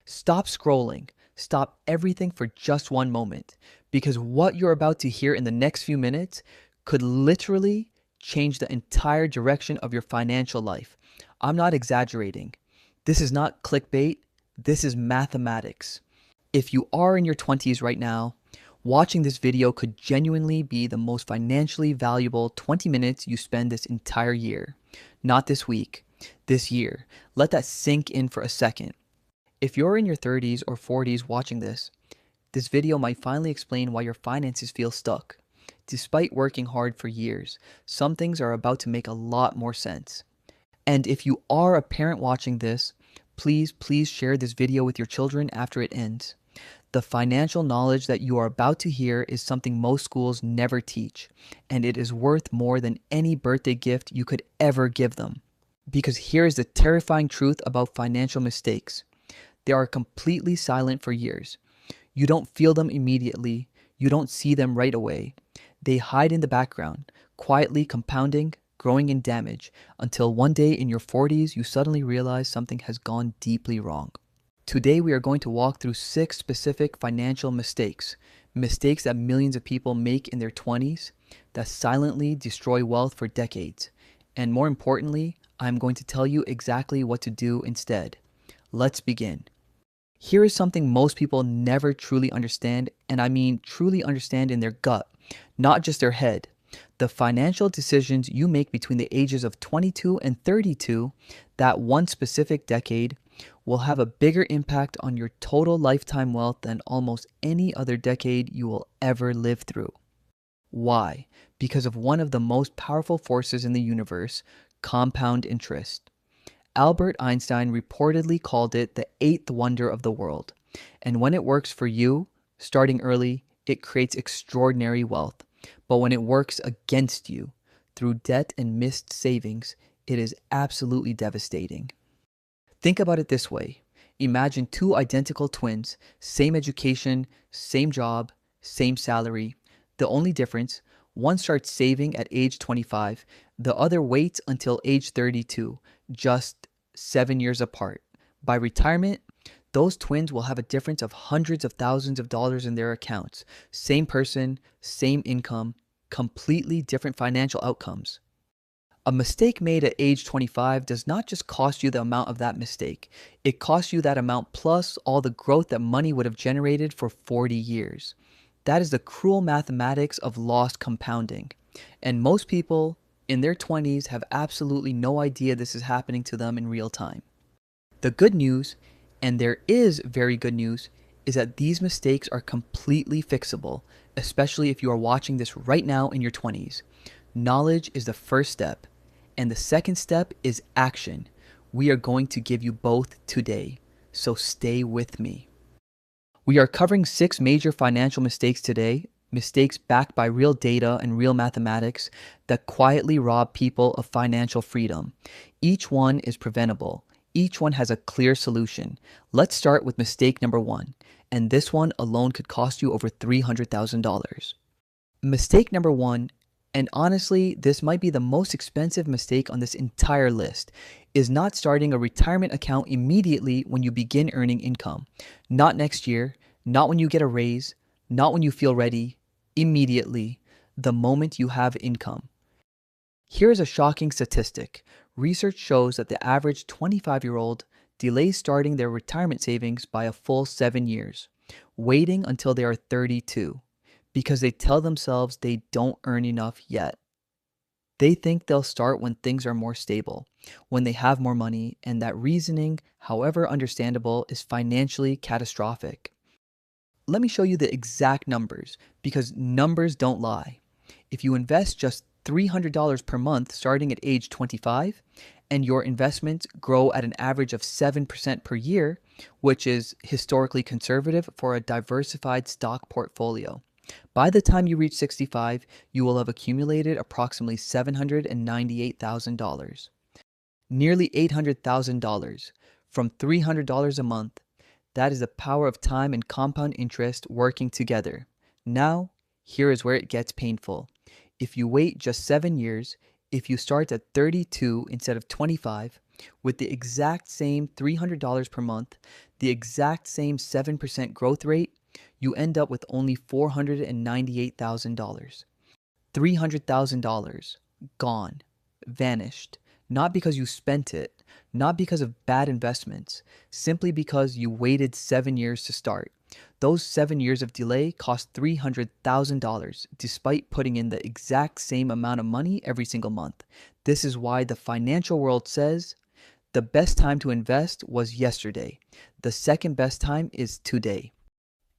Stop scrolling. Stop everything for just one moment. Because what you're about to hear in the next few minutes could literally change the entire direction of your financial life. I'm not exaggerating. This is not clickbait. This is mathematics. If you are in your 20s right now, watching this video could genuinely be the most financially valuable 20 minutes you spend this entire year. Not this week, this year. Let that sink in for a second. If you're in your 30s or 40s watching this video might finally explain why your finances feel stuck. Despite working hard for years, some things are about to make a lot more sense. And if you are a parent watching this, please share this video with your children after it ends. The financial knowledge that you are about to hear is something most schools never teach, and it is worth more than any birthday gift you could ever give them. Because here is the terrifying truth about financial mistakes. They are completely silent for years. You don't feel them immediately. You don't see them right away. They hide in the background, quietly compounding, growing in damage, until one day in your 40s you suddenly realize something has gone deeply wrong. Today we are going to walk through 6 specific financial mistakes that millions of people make in their 20s that silently destroy wealth for decades. And more importantly, I'm going to tell you exactly what to do instead. Let's begin. Here is something most people never truly understand, and I mean truly understand in their gut, not just their head. The financial decisions you make between the ages of 22 and 32, that one specific decade, will have a bigger impact on your total lifetime wealth than almost any other decade you will ever live through. Why? Because of one of the most powerful forces in the universe, compound interest. Albert Einstein reportedly called it the 8th wonder of the world. And when it works for you, starting early, it creates extraordinary wealth. But when it works against you, through debt and missed savings, it is absolutely devastating. Think about it this way. Imagine 2 identical twins, same education, same job, same salary. The only difference, one starts saving at age 25, the other waits until age 32, just 7 years apart. By retirement, those twins will have a difference of hundreds of thousands of dollars in their accounts. Same person, same income, completely different financial outcomes. A mistake made at age 25 does not just cost you the amount of that mistake. It costs you that amount plus all the growth that money would have generated for 40 years. That is the cruel mathematics of lost compounding. And most people in their 20s have absolutely no idea this is happening to them in real time. The good news, and there is very good news, is that these mistakes are completely fixable, especially if you are watching this right now in your 20s. Knowledge is the first step, and the second step is action. We are going to give you both today, so stay with me. We are covering 6 major financial mistakes today, mistakes backed by real data and real mathematics that quietly rob people of financial freedom. Each one is preventable. Each one has a clear solution. Let's start with mistake number 1, and this one alone could cost you over $300,000. Mistake number 1, and honestly, this might be the most expensive mistake on this entire list, is not starting a retirement account immediately when you begin earning income. Not next year, not when you get a raise, not when you feel ready, immediately, the moment you have income. Here is a shocking statistic. Research shows that the average 25-year-old delays starting their retirement savings by a full 7 years, waiting until they are 32, because they tell themselves they don't earn enough yet. They think they'll start when things are more stable, when they have more money, and that reasoning, however understandable, is financially catastrophic. Let me show you the exact numbers, because numbers don't lie. If you invest just $300 per month starting at age 25, and your investments grow at an average of 7% per year, which is historically conservative for a diversified stock portfolio, by the time you reach 65, you will have accumulated approximately $798,000. Nearly $800,000 from $300 a month. That is the power of time and compound interest working together. Now, here is where it gets painful. If you wait just 7 years, if you start at 32 instead of 25, With the exact same $300 per month, the exact same 7% growth rate, you end up with only $498,000. $300,000 gone, vanished, not because you spent it, not because of bad investments, simply because you waited 7 years to start. Those 7 years of delay cost $300,000 despite putting in the exact same amount of money every single month. This is why the financial world says the best time to invest was yesterday. The second best time is today.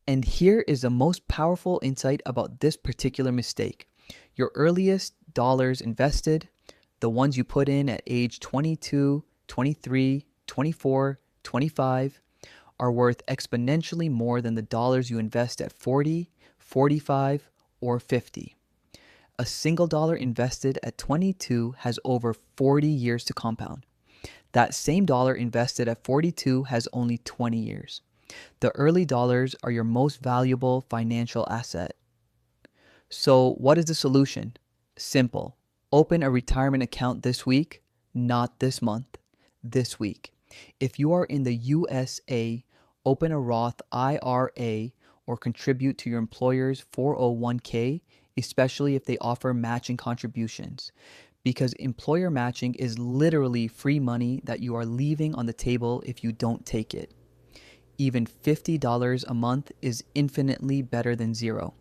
And here is the most powerful insight about this particular mistake. Your earliest dollars invested, the ones you put in at age 22, 23, 24, 25, are worth exponentially more than the dollars you invest at 40, 45, or 50. A single dollar invested at 22 has over 40 years to compound. That same dollar invested at 42 has only 20 years. The early dollars are your most valuable financial asset. So, what is the solution? Simple. Open a retirement account this week, not this month, this week. If you are in the USA, open a Roth IRA or contribute to your employer's 401k, especially if they offer matching contributions. Because employer matching is literally free money that you are leaving on the table if you don't take it. Even $50 a month is infinitely better than zero.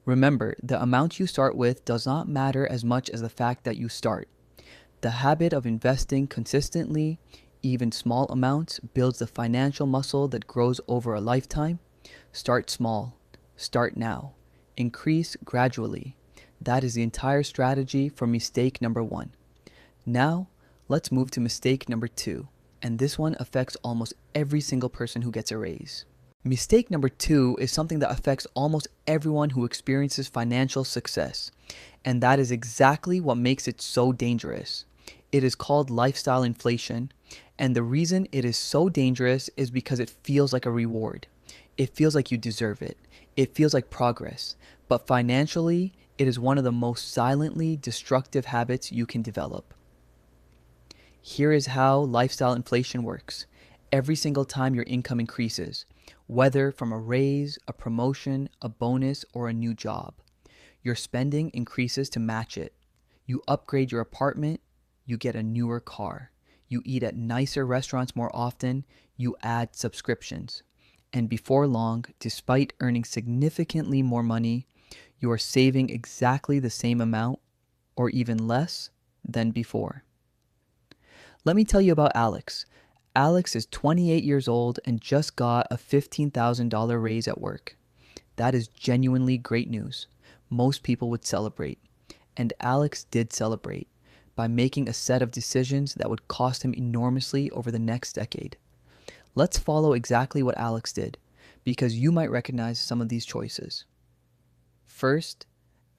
Remember, the amount you start with does not matter as much as the fact that you start. The habit of investing consistently, even small amounts, builds the financial muscle that grows over a lifetime. Start small. Start now. Increase gradually. That is the entire strategy for mistake number 1. Now, let's move to mistake number 2, and this one affects almost every single person who gets a raise. Mistake number 2 is something that affects almost everyone who experiences financial success, and that is exactly what makes it so dangerous. It is called lifestyle inflation, and the reason it is so dangerous is because it feels like a reward. It feels like you deserve it. It feels like progress, but financially, it is one of the most silently destructive habits you can develop. Here is how lifestyle inflation works. Every single time your income increases, whether from a raise, a promotion, a bonus, or a new job, your spending increases to match it. You upgrade your apartment, you get a newer car. You eat at nicer restaurants more often, you add subscriptions. And before long, despite earning significantly more money, you are saving exactly the same amount, or even less, than before. Let me tell you about Alex. Alex is 28 years old and just got a $15,000 raise at work. That is genuinely great news. Most people would celebrate. And Alex did celebrate by making a set of decisions that would cost him enormously over the next decade. Let's follow exactly what Alex did, because you might recognize some of these choices. First,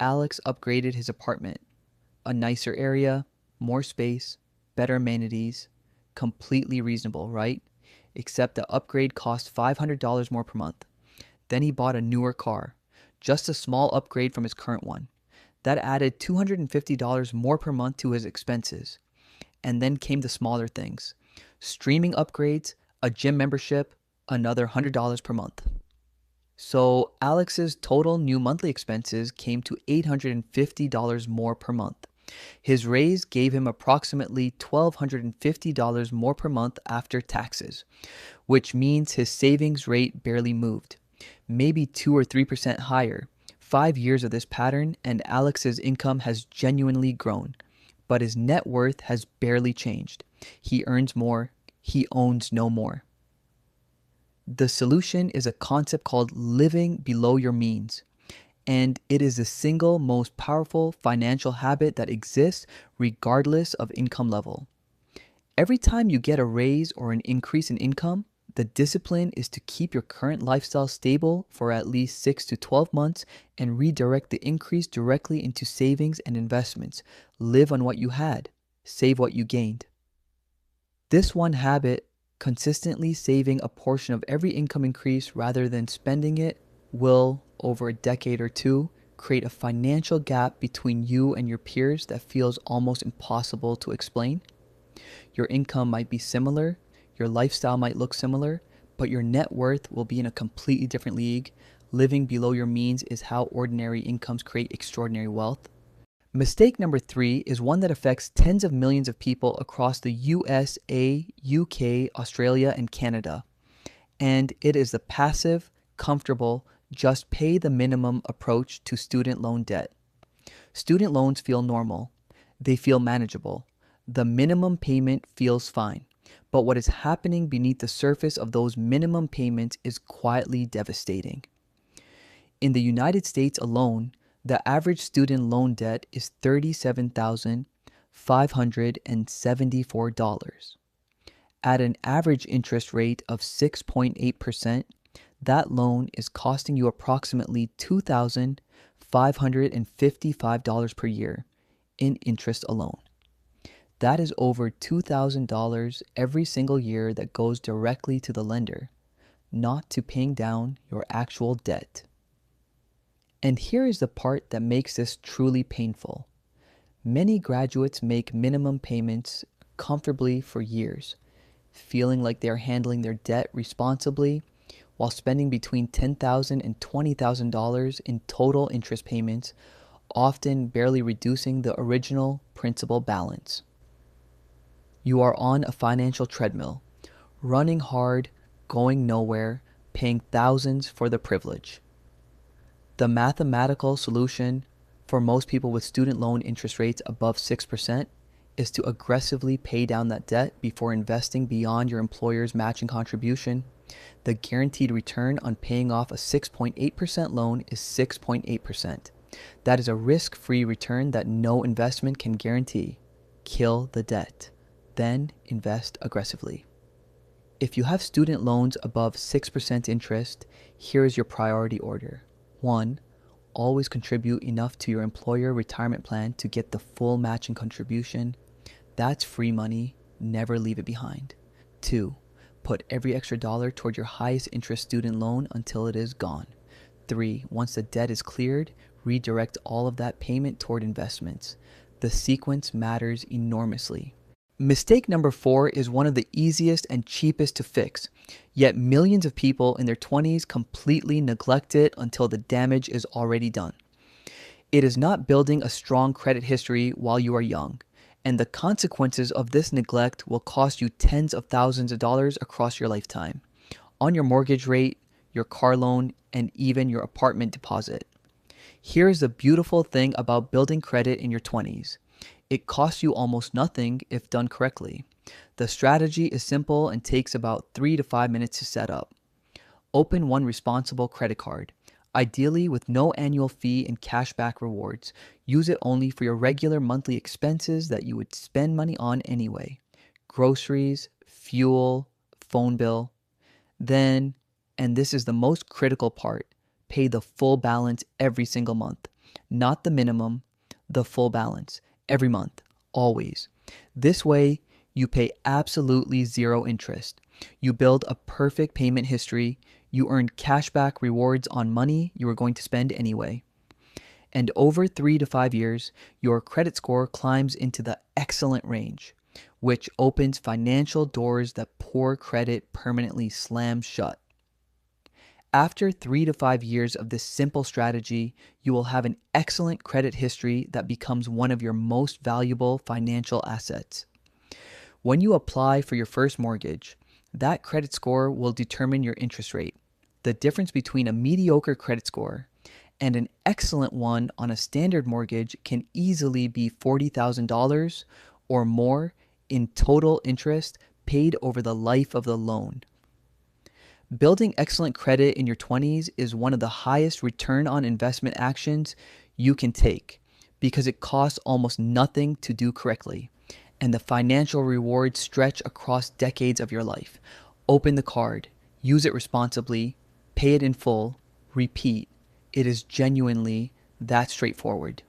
Alex upgraded his apartment. A nicer area, more space, better amenities. Completely reasonable, right? Except the upgrade cost $500 more per month. Then he bought a newer car, just a small upgrade from his current one. That added $250 more per month to his expenses. And then came the smaller things. Streaming upgrades, a gym membership, another $100 per month. So Alex's total new monthly expenses came to $850 more per month. His raise gave him approximately $1,250 more per month after taxes, which means his savings rate barely moved, maybe 2 or 3% higher. 5 years of this pattern and Alex's income has genuinely grown, but his net worth has barely changed. He earns more, he owns no more. The solution is a concept called living below your means. And it is the single most powerful financial habit that exists regardless of income level. Every time you get a raise or an increase in income, the discipline is to keep your current lifestyle stable for at least 6 to 12 months and redirect the increase directly into savings and investments. Live on what you had, save what you gained. This one habit, consistently saving a portion of every income increase rather than spending it, will, over a decade or two, create a financial gap between you and your peers that feels almost impossible to explain. Your income might be similar, your lifestyle might look similar, but your net worth will be in a completely different league. Living below your means is how ordinary incomes create extraordinary wealth. Mistake number 3 is one that affects tens of millions of people across the USA, UK, Australia, and Canada. And it is the passive, comfortable, just pay the minimum approach to student loan debt. Student loans feel normal. They feel manageable. The minimum payment feels fine. But what is happening beneath the surface of those minimum payments is quietly devastating. In the United States alone, the average student loan debt is $37,574. At an average interest rate of 6.8%, that loan is costing you approximately $2,555 per year in interest alone. That is over $2,000 every single year that goes directly to the lender, not to paying down your actual debt. And here is the part that makes this truly painful. Many graduates make minimum payments comfortably for years, feeling like they are handling their debt responsibly while spending between $10,000 and $20,000 in total interest payments, often barely reducing the original principal balance. You are on a financial treadmill, running hard, going nowhere, paying thousands for the privilege. The mathematical solution for most people with student loan interest rates above 6% is to aggressively pay down that debt before investing beyond your employer's matching contribution. The guaranteed return on paying off a 6.8% loan is 6.8%. That is a risk-free return that no investment can guarantee. Kill the debt, then invest aggressively. If you have student loans above 6% interest, here is your priority order. 1. Always contribute enough to your employer retirement plan to get the full matching contribution. That's free money. Never leave it behind. 2. Put every extra dollar toward your highest interest student loan until it is gone. 3. Once the debt is cleared, redirect all of that payment toward investments. The sequence matters enormously. Mistake number 4 is one of the easiest and cheapest to fix, yet millions of people in their 20s completely neglect it until the damage is already done. It is not building a strong credit history while you are young, and the consequences of this neglect will cost you tens of thousands of dollars across your lifetime, on your mortgage rate, your car loan, and even your apartment deposit. Here is the beautiful thing about building credit in your 20s. It costs you almost nothing if done correctly. The strategy is simple and takes about 3 to 5 minutes to set up. Open one responsible credit card, ideally with no annual fee and cashback rewards. Use it only for your regular monthly expenses that you would spend money on anyway. Groceries, fuel, phone bill. Then, and this is the most critical part, pay the full balance every single month. Not the minimum, the full balance. Every month, always. This way, you pay absolutely zero interest. You build a perfect payment history. You earn cashback rewards on money you are going to spend anyway. And over 3 to 5 years, your credit score climbs into the excellent range, which opens financial doors that poor credit permanently slams shut. After 3 to 5 years of this simple strategy, you will have an excellent credit history that becomes one of your most valuable financial assets. When you apply for your first mortgage, that credit score will determine your interest rate. The difference between a mediocre credit score and an excellent one on a standard mortgage can easily be $40,000 or more in total interest paid over the life of the loan. Building excellent credit in your 20s is one of the highest return on investment actions you can take because it costs almost nothing to do correctly, and the financial rewards stretch across decades of your life. Open the card, use it responsibly, pay it in full, repeat. It is genuinely that straightforward.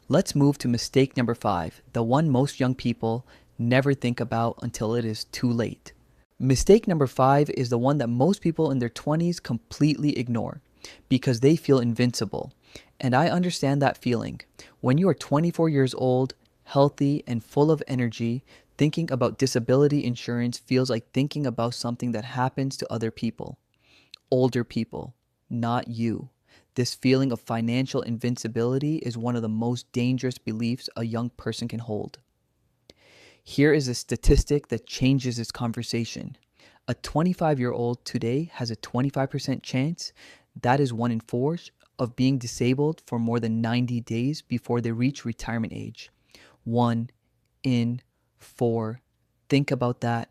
Let's move to mistake number 5, the one most young people never think about until it is too late. Mistake number 5 is the one that most people in their 20s completely ignore because they feel invincible. And I understand that feeling. When you are 24 years old, healthy, and full of energy, Thinking about disability insurance feels like thinking about something that happens to other people, older people, not you. This feeling of financial invincibility is one of the most dangerous beliefs a young person can hold. Here is a statistic that changes this conversation. A 25-year-old today has a 25% chance, that is 1 in 4, of being disabled for more than 90 days before they reach retirement age. 1 in 4. Think about that.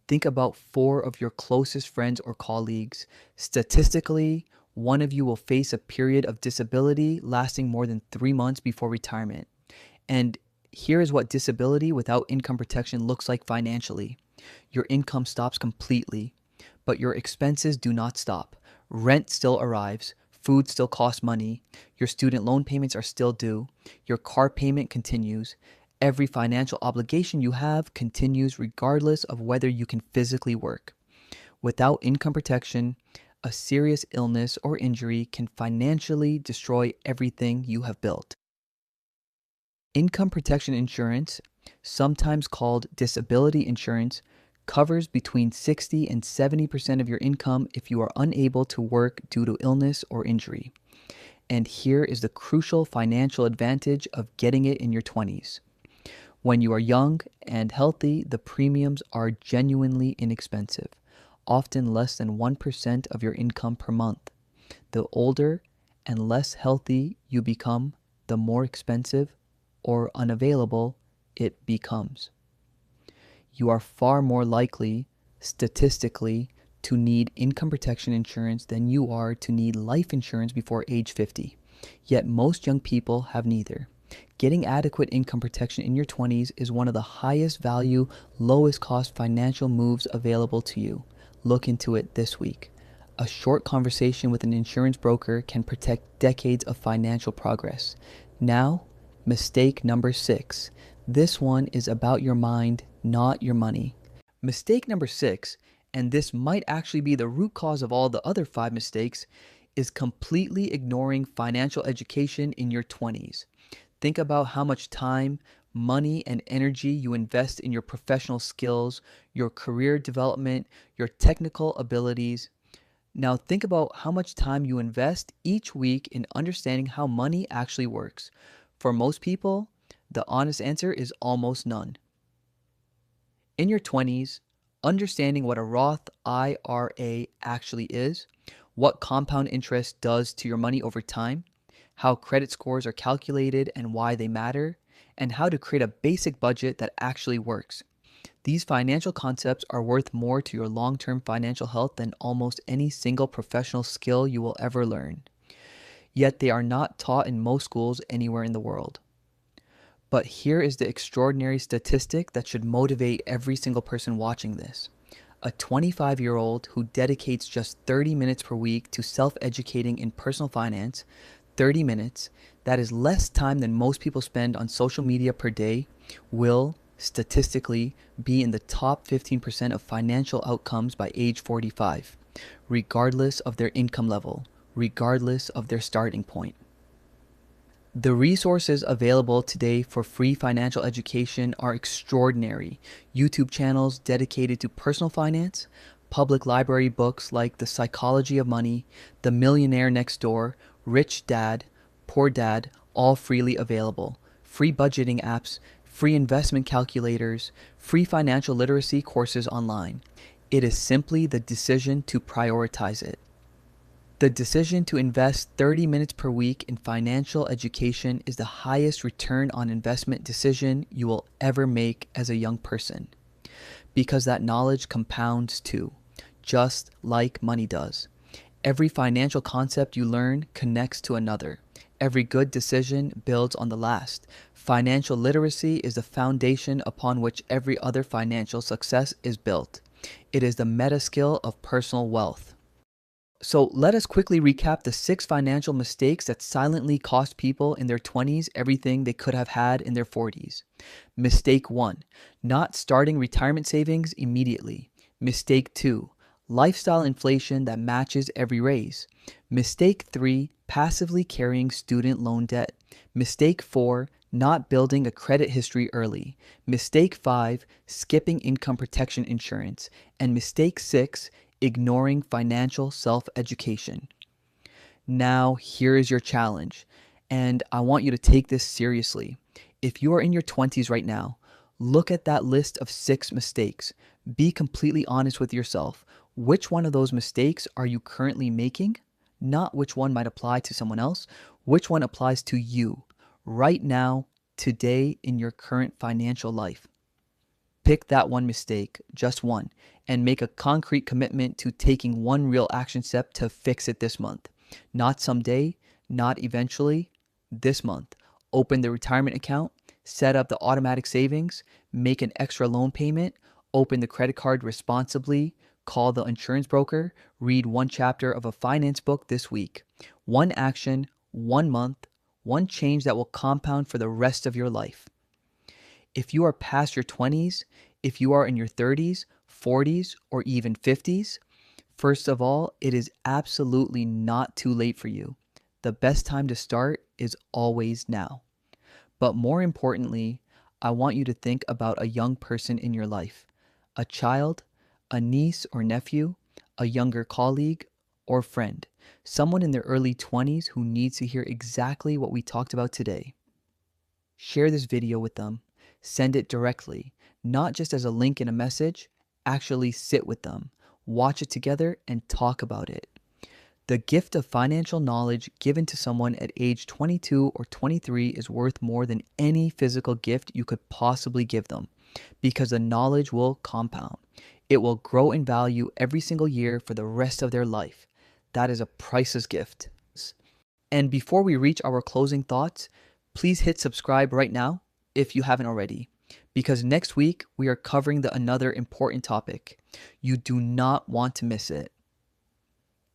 Think about 4 of your closest friends or colleagues. Statistically, one of you will face a period of disability lasting more than 3 months before retirement. And here is what disability without income protection looks like financially. Your income stops completely, but your expenses do not stop. Rent still arrives, food still costs money, your student loan payments are still due, your car payment continues. Every financial obligation you have continues regardless of whether you can physically work. Without income protection, a serious illness or injury can financially destroy everything you have built. Income protection insurance, sometimes called disability insurance, covers between 60 and 70% of your income if you are unable to work due to illness or injury. And here is the crucial financial advantage of getting it in your 20s. When you are young and healthy, the premiums are genuinely inexpensive, often less than 1% of your income per month. The older and less healthy you become, the more expensive or unavailable it becomes. You are far more likely, statistically, to need income protection insurance than you are to need life insurance before age 50. Yet most young people have neither. Getting adequate income protection in your 20s is one of the highest value, lowest cost financial moves available to you. Look into it this week. A short conversation with an insurance broker can protect decades of financial progress. Now, mistake number 6. This one is about your mind, not your money. Mistake number 6, and this might actually be the root cause of all the other 5 mistakes, is completely ignoring financial education in your 20s. Think about how much time, money, and energy you invest in your professional skills, your career development, your technical abilities. Now think about how much time you invest each week in understanding how money actually works. For most people, the honest answer is almost none. In your 20s, understanding what a Roth IRA actually is, what compound interest does to your money over time, how credit scores are calculated and why they matter, and how to create a basic budget that actually works. These financial concepts are worth more to your long-term financial health than almost any single professional skill you will ever learn. Yet they are not taught in most schools anywhere in the world. But here is the extraordinary statistic that should motivate every single person watching this. A 25-year-old who dedicates just 30 minutes per week to self-educating in personal finance, 30 minutes, that is less time than most people spend on social media per day, will, statistically, be in the top 15% of financial outcomes by age 45, regardless of their income level, regardless of their starting point. The resources available today for free financial education are extraordinary. YouTube channels dedicated to personal finance, public library books like The Psychology of Money, The Millionaire Next Door, Rich Dad, Poor Dad, all freely available. Free budgeting apps, free investment calculators, free financial literacy courses online. It is simply the decision to prioritize it. The decision to invest 30 minutes per week in financial education is the highest return on investment decision you will ever make as a young person, because that knowledge compounds too, just like money does. Every financial concept you learn connects to another. Every good decision builds on the last. Financial literacy is the foundation upon which every other financial success is built. It is the meta skill of personal wealth. So let us quickly recap the 6 financial mistakes that silently cost people in their 20s everything they could have had in their 40s. Mistake 1, not starting retirement savings immediately. Mistake 2, lifestyle inflation that matches every raise. Mistake 3, passively carrying student loan debt. Mistake 4, not building a credit history early. Mistake 5, skipping income protection insurance. And mistake 6, ignoring financial self-education. Now, here is your challenge, and I want you to take this seriously. If you are in your 20s right now, look at that list of 6 mistakes. Be completely honest with yourself. Which one of those mistakes are you currently making? Not which one might apply to someone else. Which one applies to you right now, today, in your current financial life? Pick that one mistake, just one, and make a concrete commitment to taking one real action step to fix it this month. Not someday, not eventually, this month. Open the retirement account, set up the automatic savings, make an extra loan payment, open the credit card responsibly, call the insurance broker, read one chapter of a finance book this week. One action, 1 month, one change that will compound for the rest of your life. If you are past your 20s, if you are in your 30s, 40s, or even 50s, first of all, it is absolutely not too late for you. The best time to start is always now. But more importantly, I want you to think about a young person in your life, a child, a niece or nephew, a younger colleague or friend, someone in their early 20s who needs to hear exactly what we talked about today. Share this video with them. Send it directly, not just as a link in a message. Actually sit with them, watch it together, and talk about it. The gift of financial knowledge given to someone at age 22 or 23 is worth more than any physical gift you could possibly give them, because the knowledge will compound. It will grow in value every single year for the rest of their life. That is a priceless gift. And before we reach our closing thoughts, please hit subscribe right now if you haven't already, because next week we are covering another important topic. You do not want to miss it.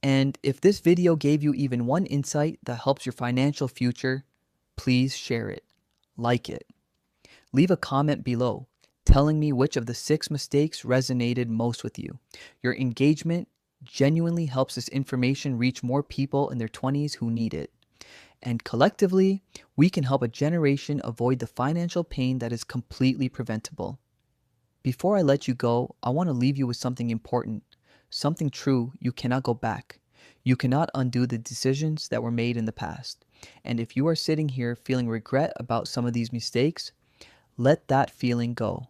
And if this video gave you even one insight that helps your financial future, please share it, like it. Leave a comment below telling me which of the 6 mistakes resonated most with you. Your engagement genuinely helps this information reach more people in their 20s who need it. And collectively, we can help a generation avoid the financial pain that is completely preventable. Before I let you go, I want to leave you with something important, something true. You cannot go back. You cannot undo the decisions that were made in the past. And if you are sitting here feeling regret about some of these mistakes, let that feeling go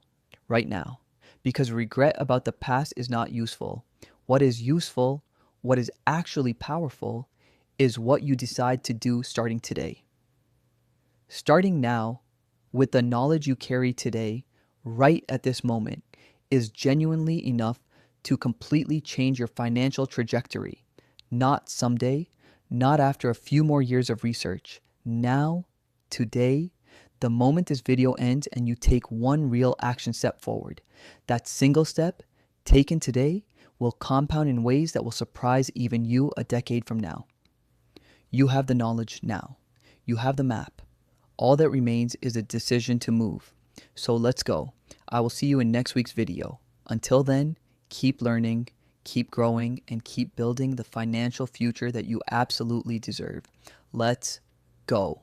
right now, because regret about the past is not useful. What is useful, what is actually powerful, is what you decide to do starting today. Starting now, with the knowledge you carry today, right at this moment, is genuinely enough to completely change your financial trajectory. Not someday, not after a few more years of research. Now, today, the moment this video ends and you take one real action step forward. That single step, taken today, will compound in ways that will surprise even you a decade from now. You have the knowledge now. You have the map. All that remains is a decision to move. So let's go. I will see you in next week's video. Until then, keep learning, keep growing, and keep building the financial future that you absolutely deserve. Let's go.